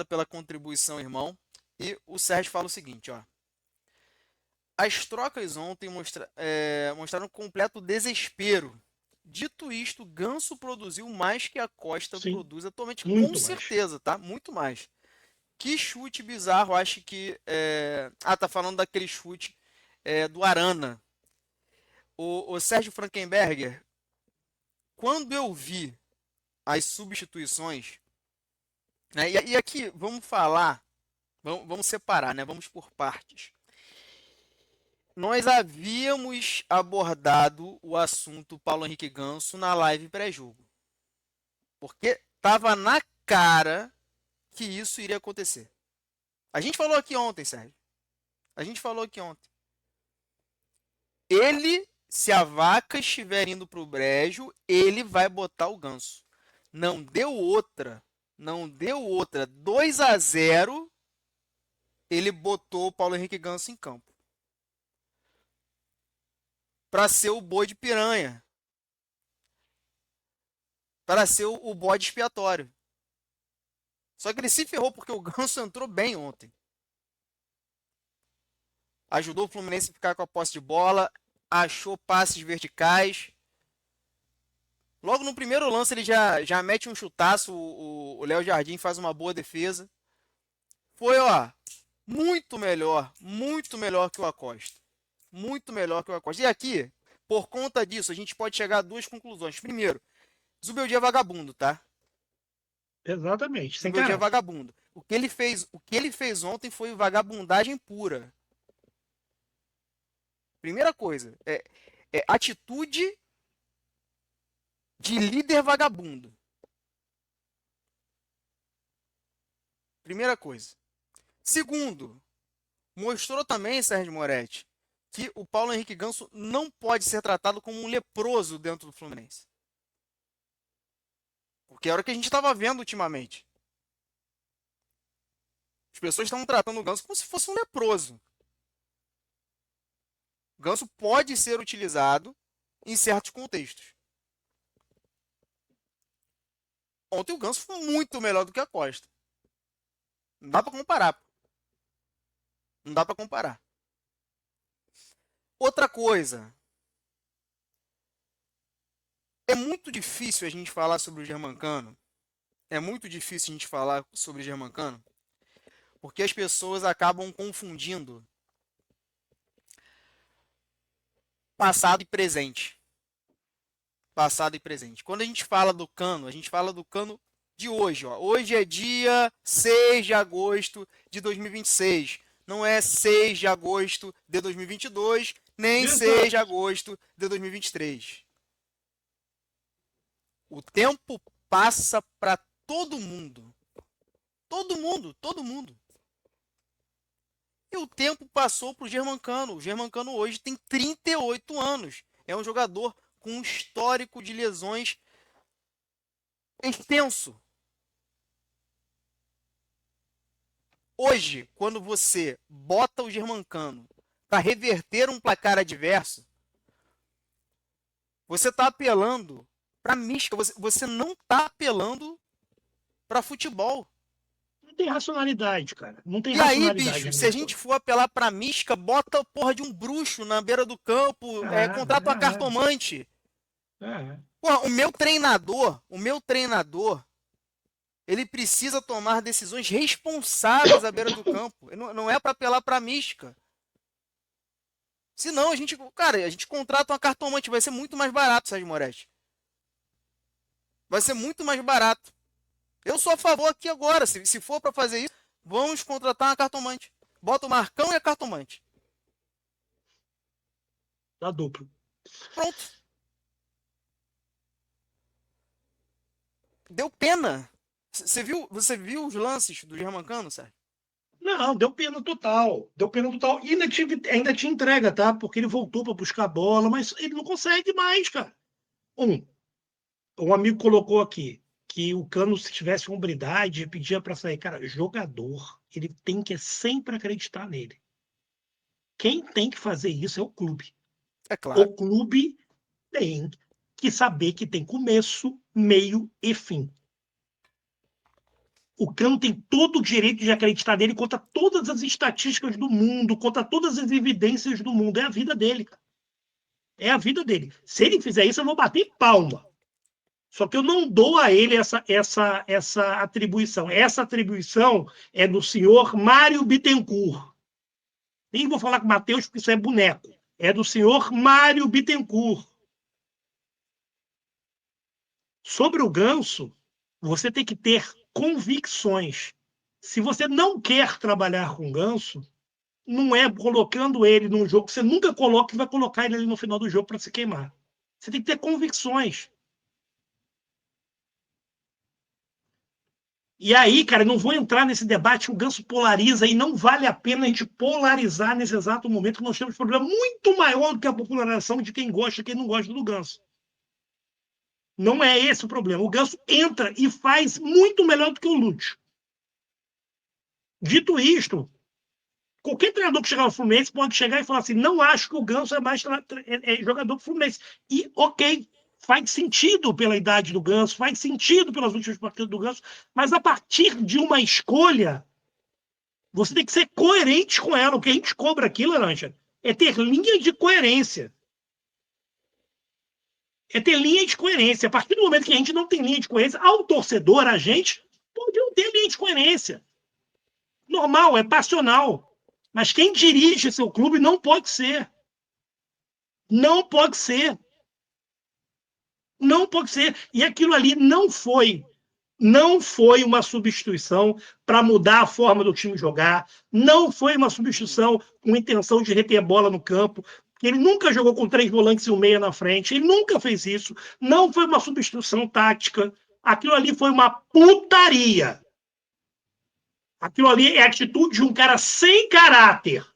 pela contribuição, irmão. E o Sérgio fala o seguinte, ó. As trocas ontem mostraram completo desespero. Dito isto, Ganso produziu mais que a Costa Sim, produz atualmente, com muito mais. certeza, tá? Muito mais. Que chute bizarro, acho que. tá falando daquele chute do Arana. O Sérgio Frankenberger, quando eu vi as substituições, né? E aqui vamos falar, vamos separar, né? Vamos por partes. Nós havíamos abordado o assunto Paulo Henrique Ganso na live pré-jogo, porque tava na cara que isso iria acontecer. A gente falou aqui ontem, Sérgio. A gente falou aqui ontem. Ele, se a vaca estiver indo pro brejo, ele vai botar o Ganso. Não deu outra. Não deu outra. 2-0, ele botou o Paulo Henrique Ganso em campo. Para ser o boi de piranha. Para ser o bode expiatório. Só que ele se ferrou porque o Ganso entrou bem ontem. Ajudou o Fluminense a ficar com a posse de bola, achou passes verticais. Logo no primeiro lance ele já mete um chutaço, o Léo Jardim faz uma boa defesa. Foi, ó, muito melhor que o Acosta. Muito melhor que o Acosta. E aqui, por conta disso, a gente pode chegar a duas conclusões. Primeiro, Zubeldia é vagabundo, tá? Exatamente, sem Zubeldia é caráter. vagabundo. O que ele fez ontem foi vagabundagem pura. Primeira coisa, é atitude de líder vagabundo. Primeira coisa. Segundo, mostrou também, Sérgio Moretti, que o Paulo Henrique Ganso não pode ser tratado como um leproso dentro do Fluminense. Porque era o que a gente estava vendo ultimamente. As pessoas estavam tratando o Ganso como se fosse um leproso. O Ganso pode ser utilizado em certos contextos. Ontem o Ganso foi muito melhor do que a Costa. Não dá para comparar. Não dá para comparar. Outra coisa. É muito difícil a gente falar sobre o Germancano. É muito difícil a gente falar sobre o Germancano. Porque as pessoas acabam confundindo passado e presente. Passado e presente. Quando a gente fala do Cano, a gente fala do Cano de hoje. Ó. Hoje é dia 6 de agosto de 2026. Não é 6 de agosto de 2022, nem 6 de Exato. agosto de 2023. O tempo passa para todo mundo. Todo mundo, todo mundo. E o tempo passou para o Germancano. O Germancano hoje tem 38 anos. É um jogador com um histórico de lesões extenso. Hoje, quando você bota o Germancano para reverter um placar adverso, você está apelando para mística. Você não está apelando para futebol. Não tem racionalidade, cara. Não tem E aí, racionalidade bicho, no se a negócio. gente for apelar pra mística, bota a porra de um bruxo na beira do campo, contrata uma cartomante. É. Porra, o meu treinador, ele precisa tomar decisões responsáveis à beira do campo. Não é pra apelar pra mística. Senão a gente contrata uma cartomante, vai ser muito mais barato, Sérgio Moretti. Vai ser muito mais barato. Eu sou a favor aqui agora, se for pra fazer isso, vamos contratar uma cartomante. Bota o Marcão e a cartomante. Tá duplo. Pronto. Deu pena. Você viu os lances do Germancano, Sérgio? Não, deu pena total. Deu pena total. E ainda te entrega, tá? Porque ele voltou para buscar a bola, mas ele não consegue mais, cara. Um amigo colocou aqui que o Cano, se tivesse hombridade, pedia para sair. Cara, jogador, ele tem que sempre acreditar nele. Quem tem que fazer isso é o clube. É claro. O clube tem que saber que tem começo, meio e fim. O Cano tem todo o direito de acreditar nele contra todas as estatísticas do mundo, contra todas as evidências do mundo. É a vida dele, cara. É a vida dele. Se ele fizer isso, eu vou bater palma. Só que eu não dou a ele essa atribuição. Essa atribuição é do senhor Mário Bittencourt. Nem vou falar com o Matheus, porque isso é boneco. É do senhor Mário Bittencourt. Sobre o Ganso, você tem que ter convicções. Se você não quer trabalhar com o Ganso, não é colocando ele num jogo que você nunca coloca e vai colocar ele ali no final do jogo para se queimar. Você tem que ter convicções. E aí, cara, não vou entrar nesse debate, o Ganso polariza e não vale a pena a gente polarizar nesse exato momento, que nós temos um problema muito maior do que a popularização de quem gosta e quem não gosta do Ganso. Não é esse o problema. O Ganso entra e faz muito melhor do que o Lúcio. Dito isto, qualquer treinador que chegar no Fluminense pode chegar e falar assim, não acho que o Ganso é mais jogador do Fluminense. E, ok, faz sentido pela idade do Ganso, faz sentido pelas últimas partidas do Ganso, mas a partir de uma escolha, você tem que ser coerente com ela. O que a gente cobra aqui, Laranja, é ter linha de coerência. É ter linha de coerência. A partir do momento que a gente não tem linha de coerência, ao torcedor, a gente, pode não ter linha de coerência. Normal, é passional. Mas quem dirige seu clube não pode ser. Não pode ser. Não pode ser. E aquilo ali não foi uma substituição para mudar a forma do time jogar, não foi uma substituição com intenção de reter a bola no campo. Ele nunca jogou com 3 volantes e um meia na frente, ele nunca fez isso. Não foi uma substituição tática. Aquilo ali foi uma putaria. Aquilo ali é a atitude de um cara sem caráter,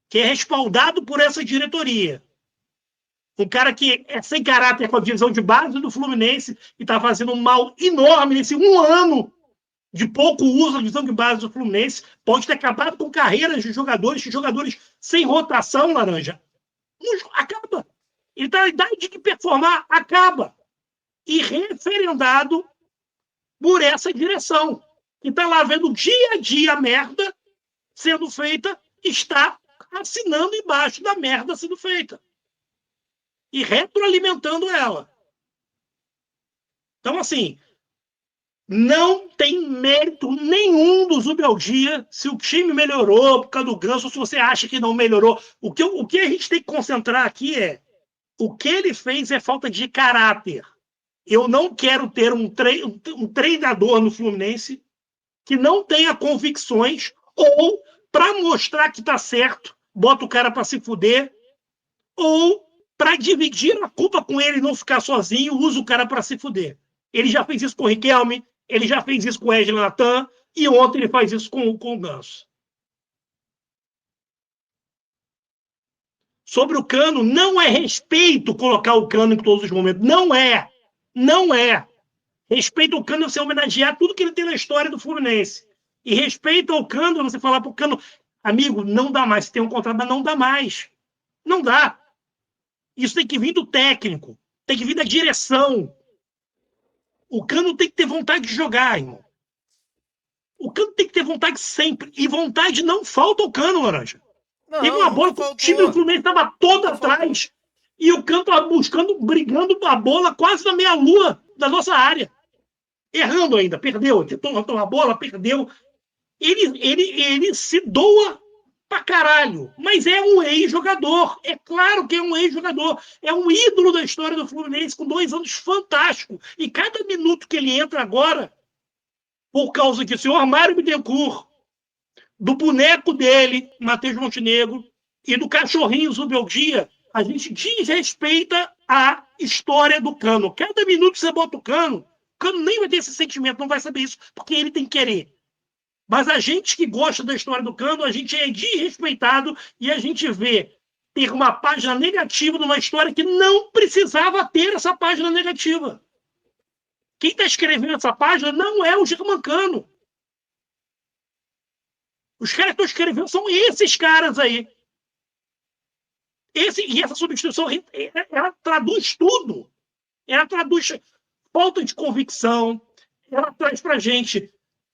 que é respaldado por essa diretoria. Um cara que é sem caráter com a divisão de base do Fluminense e está fazendo um mal enorme nesse um ano de pouco uso da divisão de base do Fluminense. Pode ter acabado com carreiras de jogadores sem rotação, Laranja. Acaba. Ele está na idade de performar, acaba. E referendado por essa direção. Que está lá vendo dia a dia a merda sendo feita, está assinando embaixo da merda sendo feita. E retroalimentando ela. Então, assim, não tem mérito nenhum do Zubeldia se o time melhorou por causa do Ganso, ou se você acha que não melhorou. O que a gente tem que concentrar aqui é o que ele fez é falta de caráter. Eu não quero ter um treinador no Fluminense que não tenha convicções ou, para mostrar que está certo, bota o cara para se fuder, ou para dividir a culpa com ele e não ficar sozinho, usa o cara para se fuder. Ele já fez isso com o Riquelme, ele já fez isso com o Wesley Natan, e ontem ele faz isso com o Ganso. Sobre o Cano, não é respeito colocar o Cano em todos os momentos. Não é. Não é. Respeito ao Cano é você homenagear tudo que ele tem na história do Fluminense. E respeito ao Cano é você falar pro Cano, amigo, não dá mais. Você tem um contrato, mas não dá mais. Não dá. Isso tem que vir do técnico. Tem que vir da direção. O Cano tem que ter vontade de jogar, irmão. O Cano tem que ter vontade sempre. E vontade não falta ao Cano, Laranja. Não, teve uma bola que o time do Fluminense estava todo atrás. E o Cano estava buscando, brigando a bola quase na meia-lua da nossa área. Errando ainda, perdeu. Tentou a bola, perdeu. Ele se doa pra caralho. Mas é um ex-jogador. É claro que é um ex-jogador. É um ídolo da história do Fluminense, com 2 anos fantásticos. E cada minuto que ele entra agora, por causa que o senhor Mário Bittencourt, do boneco dele, Matheus Montenegro, e do cachorrinho Zubeldia, a gente desrespeita a história do Cano. Cada minuto que você bota o Cano nem vai ter esse sentimento, não vai saber isso, porque ele tem que querer. Mas a gente que gosta da história do Cano, a gente é desrespeitado e a gente vê ter uma página negativa numa história que não precisava ter essa página negativa. Quem está escrevendo essa página não é o Germancano. Os caras que estão escrevendo são esses caras aí. E essa substituição, ela traduz tudo. Ela traduz falta de convicção. Ela traz pra gente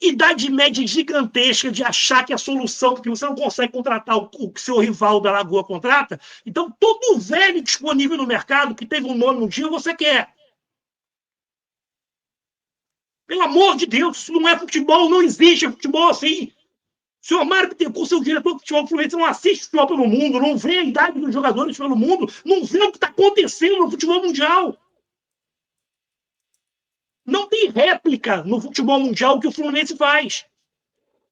idade média gigantesca de achar que a solução, porque você não consegue contratar o seu rival da Lagoa contrata, então todo velho disponível no mercado que teve um nome um dia, você quer. Pelo amor de Deus, isso não é futebol, não existe futebol assim. O senhor Mário Bittencourt, seu diretor de futebol fluminense, não assiste futebol pelo mundo, não vê a idade dos jogadores pelo mundo, não vê o que está acontecendo no futebol mundial. Não tem réplica no futebol mundial que o Fluminense faz.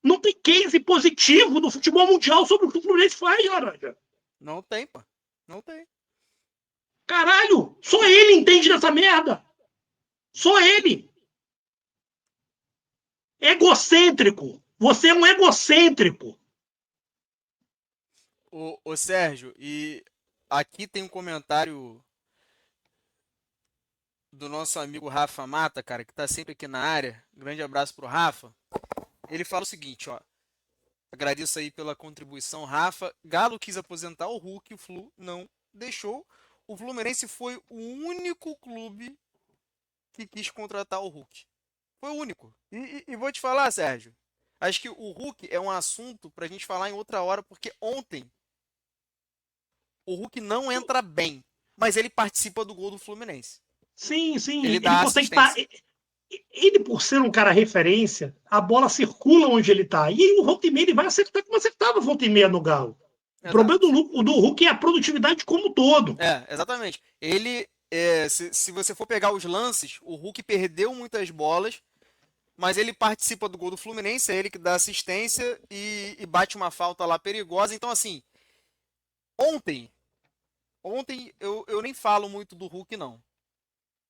Não tem case positivo no futebol mundial sobre o que o Fluminense faz, Laranja. Não tem, pô. Não tem. Caralho, só ele entende dessa merda. Só ele. Egocêntrico. Você é um egocêntrico. Ô Sérgio, e aqui tem um comentário do nosso amigo Rafa Mata, cara, que tá sempre aqui na área. Grande abraço pro Rafa. Ele fala o seguinte, ó. Agradeço aí pela contribuição, Rafa. Galo quis aposentar o Hulk, o Flu não deixou. O Fluminense foi o único clube que quis contratar o Hulk. Foi o único. E vou te falar, Sérgio. Acho que o Hulk é um assunto pra gente falar em outra hora, porque ontem o Hulk não entra bem, mas ele participa do gol do Fluminense. Sim, sim. Ele Ele dá consegue assistência. Ele, por ser um cara referência, a bola circula onde ele tá. E o volta e meia ele vai acertar como acertava o volta e meia no Galo. O problema Exato. do Hulk é a produtividade como um todo. Exatamente. Ele, se você for pegar os lances, o Hulk perdeu muitas bolas, mas ele participa do gol do Fluminense, é ele que dá assistência e bate uma falta lá perigosa. Então, assim, ontem eu nem falo muito do Hulk, não.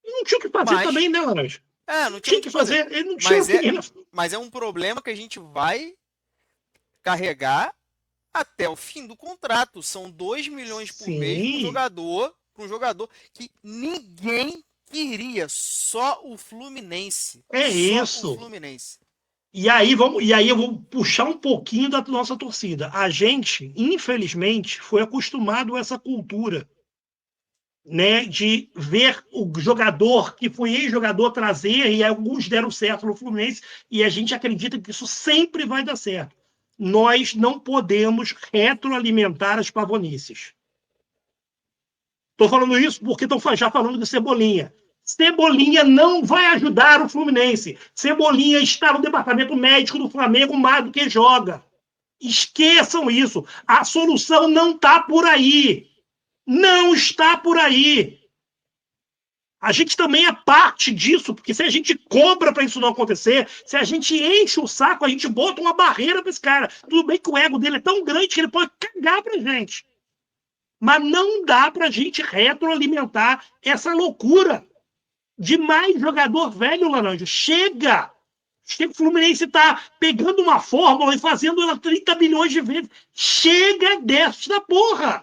Ele não tinha o que fazer Mas, também, né, Laranja? não tinha Tinha o que que fazer. fazer. Ele não tinha o Mas que. mas é um problema que a gente vai carregar até o fim do contrato. São 2 milhões por mês Sim. para um jogador que ninguém queria, só o Fluminense. É Só o isso. Fluminense. E aí eu vou puxar um pouquinho da nossa torcida. A gente, infelizmente, foi acostumado a essa cultura, né, de ver o jogador que foi ex-jogador trazer, e alguns deram certo no Fluminense, e a gente acredita que isso sempre vai dar certo. Nós não podemos retroalimentar as pavonices. Estou falando isso porque estão já falando de Cebolinha. Cebolinha não vai ajudar o Fluminense. Cebolinha está no departamento médico do Flamengo mais do que joga. Esqueçam isso. A solução não está por aí. Não está por aí. A gente também é parte disso, porque se a gente cobra para isso não acontecer, se a gente enche o saco, a gente bota uma barreira para esse cara. Tudo bem que o ego dele é tão grande que ele pode cagar para gente. Mas não dá para a gente retroalimentar essa loucura de mais jogador velho, Laranja. Chega! Chega, o Fluminense está pegando uma fórmula e fazendo ela 30 milhões de vezes. Chega dessa porra!